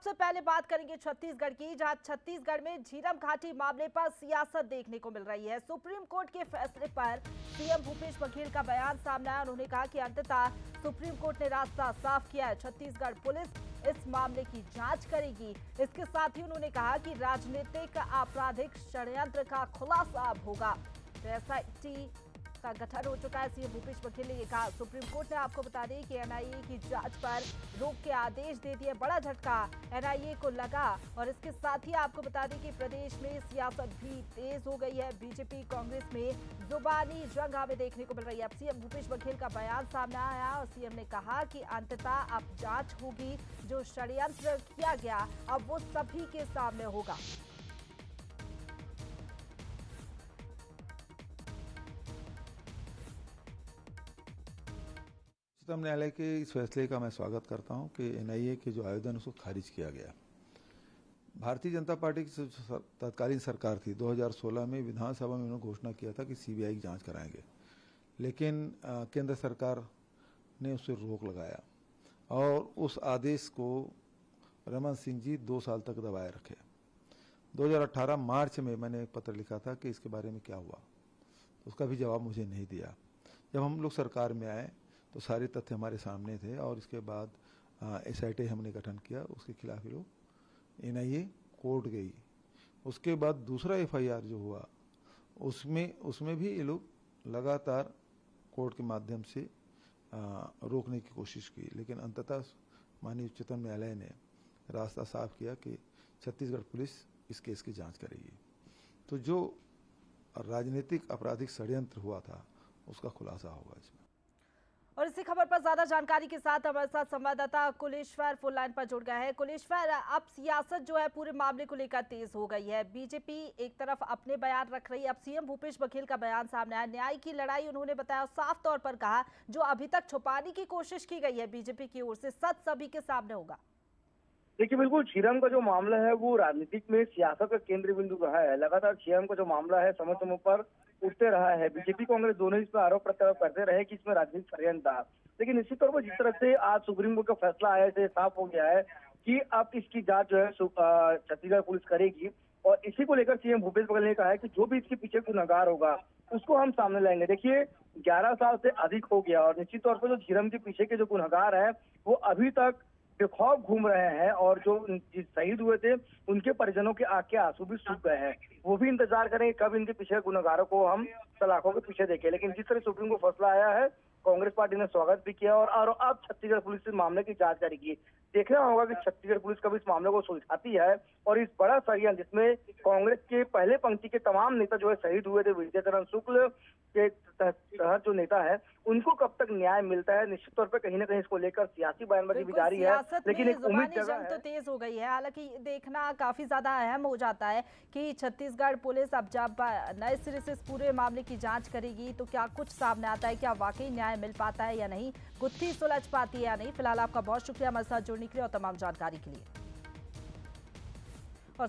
सबसे पहले बात करेंगे छत्तीसगढ़ की, जहां छत्तीसगढ़ में झीरम घाटी मामले पर सियासत देखने को मिल रही है। सुप्रीम कोर्ट के फैसले पर सीएम भूपेश बघेल का बयान सामने आया। उन्होंने कहा कि अंततः सुप्रीम कोर्ट ने रास्ता साफ किया है, छत्तीसगढ़ पुलिस इस मामले की जांच करेगी। इसके साथ ही उन्होंने कहा कि राजनीतिक आपराधिक षड्यंत्र का खुलासा अब होगा। तो एसआईटी का गठन हो चुका है। सीएम भूपेश बघेल ने ये कहा। सुप्रीम कोर्ट ने आपको बता दें कि एनआईए की जांच पर रोक के आदेश दे दिए। बड़ा झटका एनआईए को लगा। और इसके साथ ही आपको बता दें कि प्रदेश में सियासत भी तेज हो गई है। बीजेपी कांग्रेस में जुबानी जंग हमें देखने को मिल रही है। अब सीएम भूपेश बघेल का बयान सामने आया और सीएम ने कहा कि अंततः अब जांच होगी। जो षड्यंत्र किया गया अब वो सभी के सामने होगा। उच्चतम न्यायालय के इस फैसले का मैं स्वागत करता हूं कि एनआईए के जो आवेदन उसको खारिज किया गया। भारतीय जनता पार्टी की तत्कालीन सरकार थी, 2016 में विधानसभा में उन्होंने घोषणा किया था कि सीबीआई की जांच कराएंगे, लेकिन केंद्र सरकार ने उससे रोक लगाया और उस आदेश को रमन सिंह जी 2 साल तक दबाए रखे। 2018 मार्च में मैंने एक पत्र लिखा था कि इसके बारे में क्या हुआ, तो उसका भी जवाब मुझे नहीं दिया। जब हम लोग सरकार में आए तो सारे तथ्य हमारे सामने थे और इसके बाद एसआईटी हमने गठन किया। उसके खिलाफ लोग एनआईए कोर्ट गई। उसके बाद दूसरा एफआईआर जो हुआ उसमें भी ये लोग लगातार कोर्ट के माध्यम से रोकने की कोशिश की, लेकिन अंततः माननीय उच्चतम न्यायालय ने रास्ता साफ किया कि छत्तीसगढ़ पुलिस इस केस की जांच करेगी। तो जो राजनीतिक आपराधिक षड्यंत्र हुआ था उसका खुलासा होगा इसमें। और इसी खबर पर ज्यादा जानकारी के साथ हमारे साथ संवाददाता कुलेश्वर फोन लाइन पर जुड़ गया है। कुलेश्वर, अब सियासत जो है पूरे मामले को लेकर तेज हो गई है। बीजेपी एक तरफ अपने बयान रख रही है, अब सीएम भूपेश बघेल का बयान सामने आया। न्याय की लड़ाई उन्होंने बताया, साफ तौर पर कहा जो अभी तक छुपाने की कोशिश की गई है बीजेपी की ओर से, सच सभी के सामने होगा। देखिए, बिल्कुल झीरम का जो मामला है वो राजनीतिक में सियासत का केंद्र बिंदु रहा है। लगातार झीरम का जो मामला है समय समय पर उठते रहा है। बीजेपी कांग्रेस दोनों इस पर आरोप प्रत्यारोप करते रहे कि इसमें राजनीतिक षड्यंत्र था, लेकिन निश्चित तौर पर जिस तरह से आज सुप्रीम कोर्ट का फैसला आया है साफ हो गया है कि अब इसकी जांच जो है छत्तीसगढ़ पुलिस करेगी। और इसी को लेकर सीएम भूपेश बघेल ने कहा है कि जो भी इसके पीछे गुनहगार होगा उसको हम सामने लाएंगे। देखिए, 11 साल से अधिक हो गया और निश्चित तौर पर जो झीरम के पीछे के जो गुनहगार है वो अभी तक बेखौफ घूम रहे हैं और जो शहीद हुए थे उनके परिजनों के आंख के आंसू भी सूख गए हैं। वो भी इंतजार करेंगे कब इनके पीछे गुनहगारों को हम सलाखों के पीछे देखें। लेकिन जिस तरह सुप्रीम कोर्ट फैसला आया है, कांग्रेस पार्टी ने स्वागत भी किया और अब छत्तीसगढ़ पुलिस इस मामले की जांच करेगी। देखना होगा कि छत्तीसगढ़ पुलिस कब इस मामले को सुलझाती है और इस बड़ा षड्यंत्र जिसमें कांग्रेस के पहले पंक्ति के तमाम नेता जो है शहीद हुए थे, विजयचरण शुक्ल के तहत जो नेता है उनको कब तक न्याय मिलता है। निश्चित तौर पर कहीं ना कहीं इसको लेकर सियासी बयानबाजी भी जारी है, लेकिन एक उम्मीद जंग तो तेज हो गई है। हालांकि देखना काफी ज्यादा अहम हो जाता है कि छत्तीसगढ़ पुलिस अब जब नए सिरे से इस पूरे मामले की जांच करेगी तो क्या कुछ सामने आता है, क्या वाकई न्याय मिल पाता है या नहीं, गुत्थी सुलझ पाती है या नहीं। फिलहाल आपका बहुत शुक्रिया हमारे साथ जुड़ने के लिए और तमाम जानकारी के लिए। और